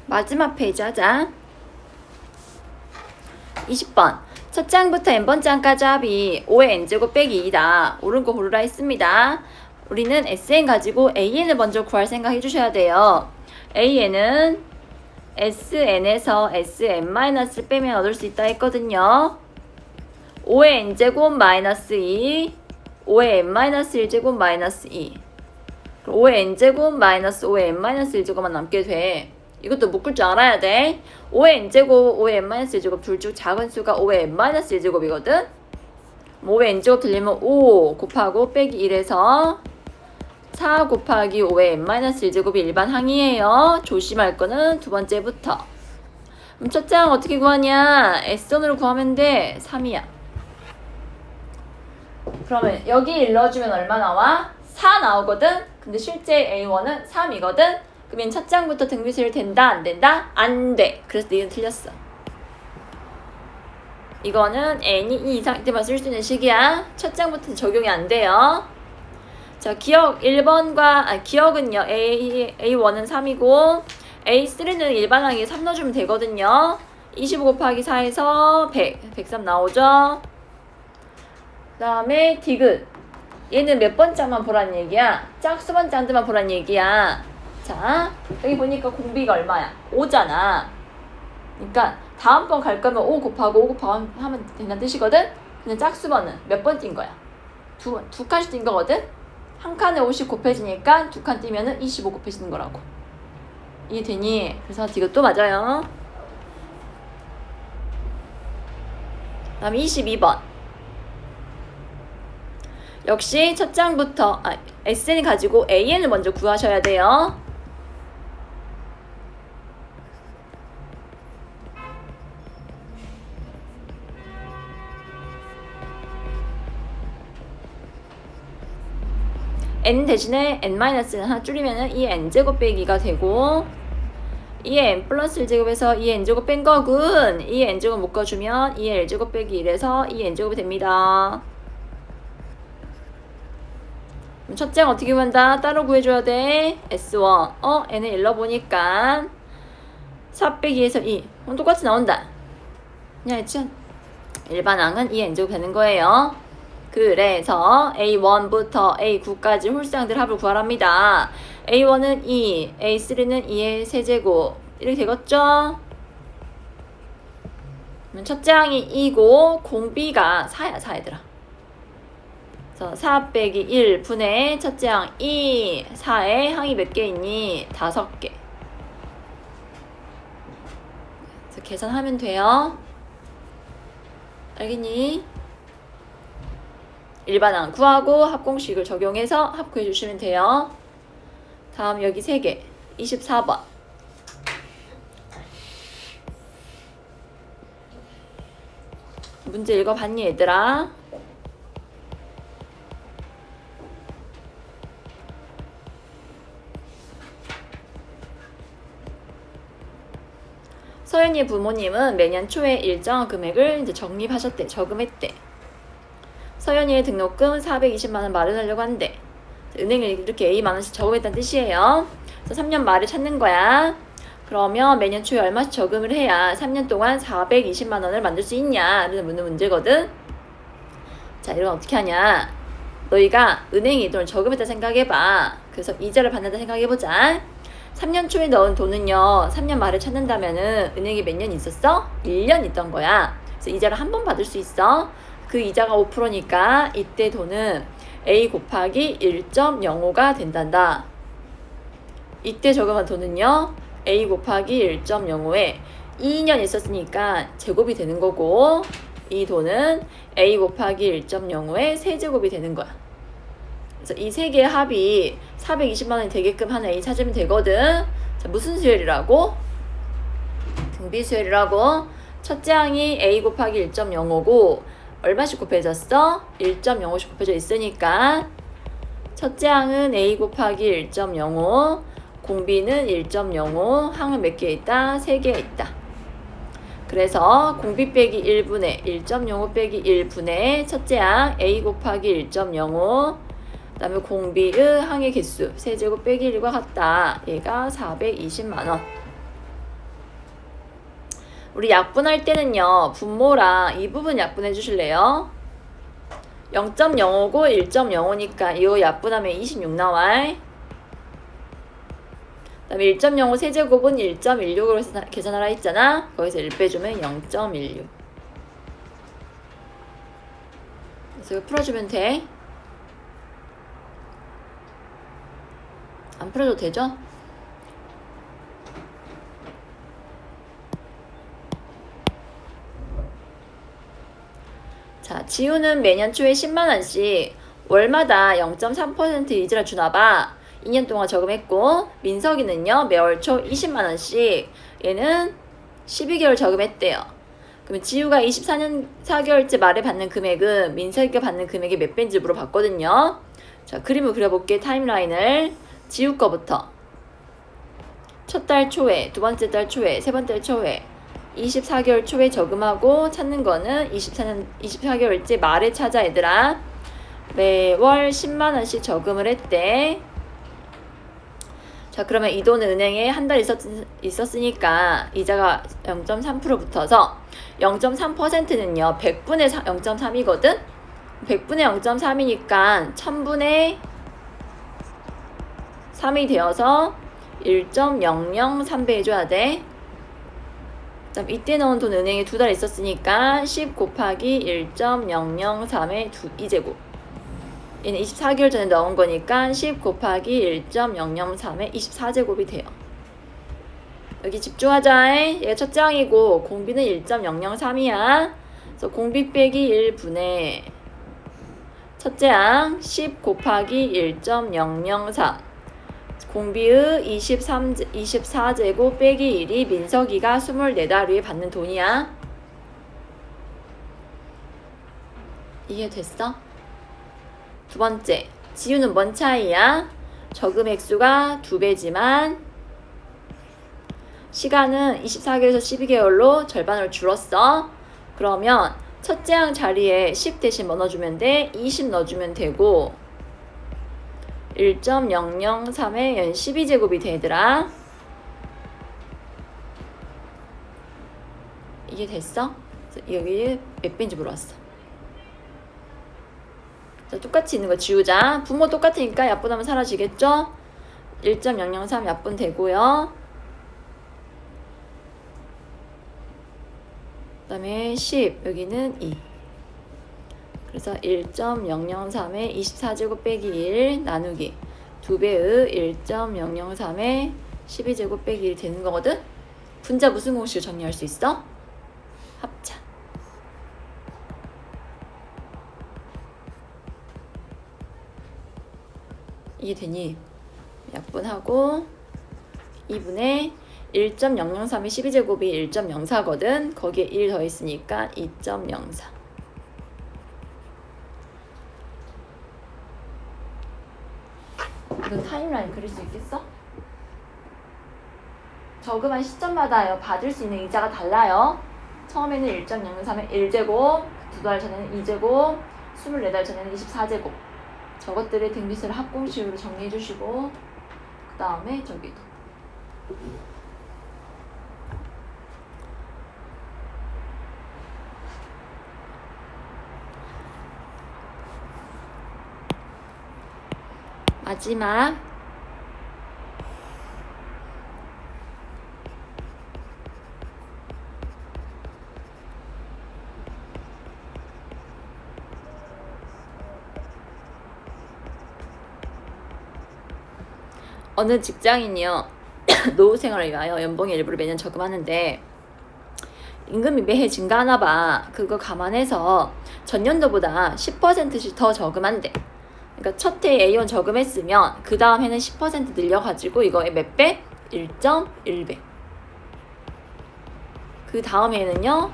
마지막 페이지 하자. 20번. 첫 장부터 n번 장까지 합이 5의 n제곱 빼기 2다. 옳은 거 고르라 했습니다. 우리는 SN 가지고 AN을 먼저 구할 생각 해주셔야 돼요. AN은 SN에서 SN-를 빼면 얻을 수 있다 했거든요. 5의 n제곱 마이너스 2, 5의 n-1제곱 마이너스 2. 5의 n제곱 마이너스 5의 n-1제곱만 남게 돼. 이것도 묶을 줄 알아야 돼. 5의 n제곱, 5의 n-1제곱 둘 중 작은 수가 5의 n-1제곱이거든. 5의 n제곱 들리면 5 곱하고 빼기 1에서 4 곱하기 5의 n-1제곱이 일반 항이에요. 조심할 거는 두 번째부터. 그럼 첫 장 어떻게 구하냐? S선으로 구하면 돼. 3이야. 그러면 여기 일러주면 얼마 나와? 4 나오거든? 근데 실제 A1은 3이거든? 그러면 첫 장부터 등비수열 된다? 안 된다? 안 돼. 그래서 니는 틀렸어. 이거는 n이 2 이상 때만 쓸 수 있는 식이야. 첫 장부터 적용이 안 돼요. 자, 기억 1번과, 기억은요, A1은 3이고, A3는 일반항에 3 넣어주면 되거든요. 25 곱하기 4에서 100, 103 나오죠? 그 다음에 디귿. 얘는 몇 번째만 보란 얘기야? 짝수번 짝들만 보란 얘기야. 자, 여기 보니까 공비가 얼마야? 5잖아. 그러니까 다음번 갈 거면 5 곱하고 5 곱하고 하면 된다는 뜻이거든? 근데 짝수번은 몇 번 뛴 거야? 두 칸씩 뛴 거거든? 한 칸에 50 곱해지니까 두 칸 뛰면은 25 곱해지는 거라고. 이해되니? 그래서 디귿 또 맞아요. 그 다음에 22번. 역시 첫 장부터 SN 가지고 AN을 먼저 구하셔야 돼요. n 대신에 n-는 하나 줄이면은 이 n제곱 빼기가 되고, 이 n 플러스 1제곱에서 이 n제곱 뺀 거군. 이 n제곱 묶어주면 이 l제곱 빼기 1에서 이 n제곱이 됩니다. 첫 장 어떻게 구한다? 따로 구해줘야 돼. S1. n을 일러보니까 4 빼기 2에서 2. 똑같이 나온다. 그냥 일반항은 이 n제곱 되는 거예요. 그래서 A1부터 A9까지 홀수항들 합을 구하랍니다. A1은 2, A3는 2의 세제곱. 이렇게 되겠죠? 그러면 첫째 항이 2고 공비가 4야, 4 얘들아. 그래서 4 빼기 1 분의 첫째 항 2, 4에 항이 몇 개 있니? 5개. 그래서 계산하면 돼요. 알겠니? 일반항 구하고 합공식을 적용해서 합 구해주시면 돼요. 다음 여기 3개. 24번. 문제 읽어봤니 얘들아? 서연이의 부모님은 매년 초에 일정한 금액을 이제 적립하셨대. 저금했대. 서연이의 등록금 420만원 마련하려고 한대. 은행에 이렇게 A 만원씩 저금했다는 뜻이에요. 그래서 3년 말에 찾는 거야. 그러면 매년 초에 얼마씩 저금을 해야 3년 동안 420만원을 만들 수 있냐? 라는 문제거든. 자, 이건 어떻게 하냐? 너희가 은행에 돈을 저금했다 생각해봐. 그래서 이자를 받는다 생각해보자. 3년 초에 넣은 돈은요, 3년 말에 찾는다면은 은행에 몇 년 있었어? 1년 있던 거야. 그래서 이자를 한 번 받을 수 있어. 그 이자가 5%니까 이때 돈은 A 곱하기 1.05가 된단다. 이때 저금한 돈은요, A 곱하기 1.05에 2년 있었으니까 제곱이 되는 거고, 이 돈은 A 곱하기 1.05에 세제곱이 되는 거야. 그래서 이 세 개의 합이 420만원이 되게끔 하는 A 찾으면 되거든. 자, 무슨 수열이라고? 등비수열이라고. 첫째 항이 A 곱하기 1.05고 얼마씩 곱해졌어? 1.05씩 곱해져 있으니까 첫째 항은 A 곱하기 1.05, 공비는 1.05, 항은 몇 개 있다? 3개 있다. 그래서 공비 빼기 1분의 1.05 빼기 1분의 첫째 항 A 곱하기 1.05, 그 다음에 공비의 항의 개수 세제곱 빼기 1과 같다. 얘가 420만원. 우리 약분할 때는요. 분모랑 이 부분 약분해 주실래요? 0.059, 1.05니까 이거 약분하면 26 나와. 그 다음에 1.05 세제곱은 1.16으로 계산하라 했잖아. 거기서 1 빼주면 0.16. 그래서 이거 풀어주면 돼. 안 풀어도 되죠? 자, 지우는 매년 초에 10만원씩 월마다 0.3% 이자를 주나봐. 2년 동안 저금했고, 민석이는요, 매월 초 20만원씩 얘는 12개월 저금했대요. 그러면 지우가 24년 4개월째 말에 받는 금액은 민석이가 받는 금액이 몇 배인지 물어봤거든요. 자, 그림을 그려볼게. 타임라인을. 지우 거부터. 첫 달 초에, 두 번째 달 초에, 세 번째 달 초에 24개월 초에 저금하고 찾는 거는 24개월째 말에 찾아 얘들아. 매월 10만원씩 저금을 했대. 자, 그러면 이 돈은 은행에 한 달 있었으니까 이자가 0.3% 붙어서 0.3%는요 100분의 0.3이거든. 100분의 0.3이니까 1000분의 3이 되어서 1.003배 해줘야 돼. 그다음 이때 넣은 돈 은행에 2달 있었으니까 10 곱하기 1.003의 2제곱. 얘는 24개월 전에 넣은 거니까 10 곱하기 1.003의 24제곱이 돼요. 여기 집중하자. 얘가 첫째 항이고 공비는 1.003이야. 그래서 공비 빼기 1분의 첫째 항 10 곱하기 1.003 공비의 24제곱 빼기 1이 민석이가 24달 후에 받는 돈이야. 이해 됐어? 두 번째, 지우는 뭔 차이야? 저금 액수가 2배지만 시간은 24개월에서 12개월로 절반으로 줄었어. 그러면 첫째 항 자리에 10 대신 뭐 넣어주면 돼? 20 넣어주면 되고 1.003의 12제곱이 되더라. 이게 됐어? 여기 몇 배인지 물어봤어. 자, 똑같이 있는 거 지우자. 분모 똑같으니까 약분하면 사라지겠죠? 1.003 약분 되고요. 그 다음에 10 여기는 2. 그래서 1.003의 24제곱 빼기 1 나누기 2배의 1.003의 12제곱 빼기 1 되는 거거든? 분자 무슨 공식으로 정리할 수 있어? 합차. 이게 되니? 약분하고 2분의 1.003의 12제곱이 1.04거든? 거기에 1 더했으니까 2.04. 이건 타임라인 그릴 수 있겠어? 저금한 시점마다요 받을 수 있는 이자가 달라요. 처음에는 1.003의 1제곱, 2달 전에는 2제곱, 24달 전에는 24제곱. 저것들의 등비수를 합공식으로 정리해 주시고 그 다음에 저기도 마지막 어느 직장인이요 노후 생활을 위하여 연봉의 일부를 매년 저금하는데 임금이 매해 증가하나 봐. 그거 감안해서 전년도보다 10%씩 더 저금한대. 그러니까 첫 해에 A1 저금했으면 그 다음 해는 10% 늘려가지고 이거에 몇 배? 1.1배. 그 다음 해는요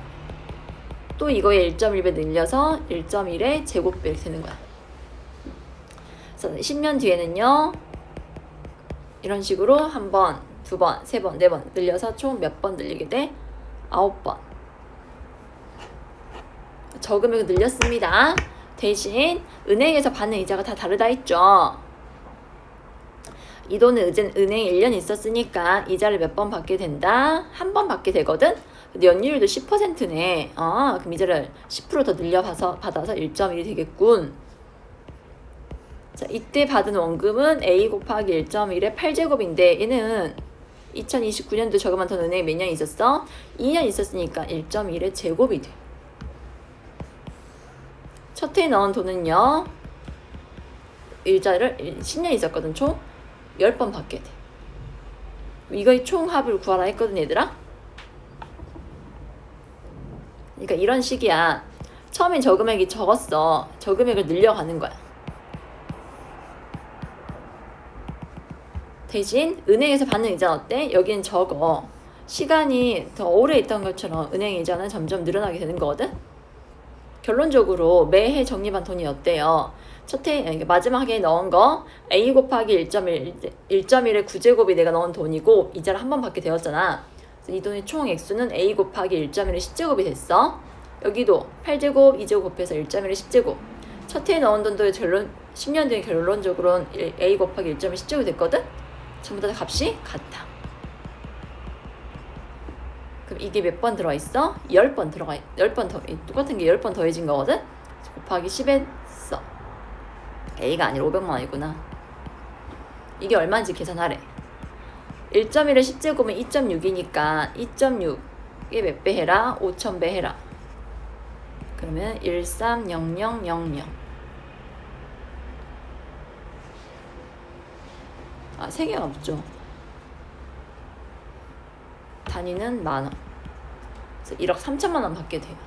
또 이거에 1.1배 늘려서 1.1의 제곱배 되는 거야. 그래서 10년 뒤에는요 이런 식으로 한 번, 두 번, 세 번, 네 번 늘려서 총 몇 번 늘리게 돼? 9번. 저금액을 늘렸습니다. 대신 은행에서 받는 이자가 다 다르다 했죠. 이 돈은 은행에 1년 있었으니까 이자를 몇 번 받게 된다? 한 번 받게 되거든? 근데 연율도 10%네. 그럼 이자를 10% 더 받아서 1.1이 되겠군. 자, 이때 받은 원금은 A 곱하기 1.1의 8제곱인데 얘는 2029년도 저거만 더 은행에 몇 년 있었어? 2년 있었으니까 1.1의 제곱이 돼. 첫 해에 넣은 돈은요. 일자를 10년 있었거든. 총 10번 받게 돼. 이거의 총합을 구하라 했거든 얘들아. 그러니까 이런 식이야. 처음엔 저금액이 적었어. 저금액을 늘려가는 거야. 대신 은행에서 받는 이자는 어때? 여기는 적어. 시간이 더 오래 있던 것처럼 은행 이자는 점점 늘어나게 되는 거거든. 결론적으로 매해 적립한 돈이 어때요? 마지막에 넣은 거 A 곱하기 1.1의 9제곱이 내가 넣은 돈이고 이자를 한 번 받게 되었잖아. 이 돈의 총 액수는 A 곱하기 1.1의 10제곱이 됐어. 여기도 8제곱, 2제곱 곱해서 1.1의 10제곱. 첫 해에 넣은 돈도 10년 뒤에 결론적으로는 A 곱하기 1.1의 10제곱이 됐거든? 전부 다 값이 같아. 그럼 이게 몇 번 들어있어? 10번 들어가. 10번 더, 똑같은 게 10번 더해진 거거든? 곱하기 10했어. A가 아니라 500만 원이구나. 이게 얼마인지 계산하래. 1.1의 10제곱은 2.6이니까 2.6에 몇 배 해라? 5,000배 해라. 그러면 130000. 3개가 없죠. 단위는 만원. 그래서 1억 3천만 원 받게 돼요.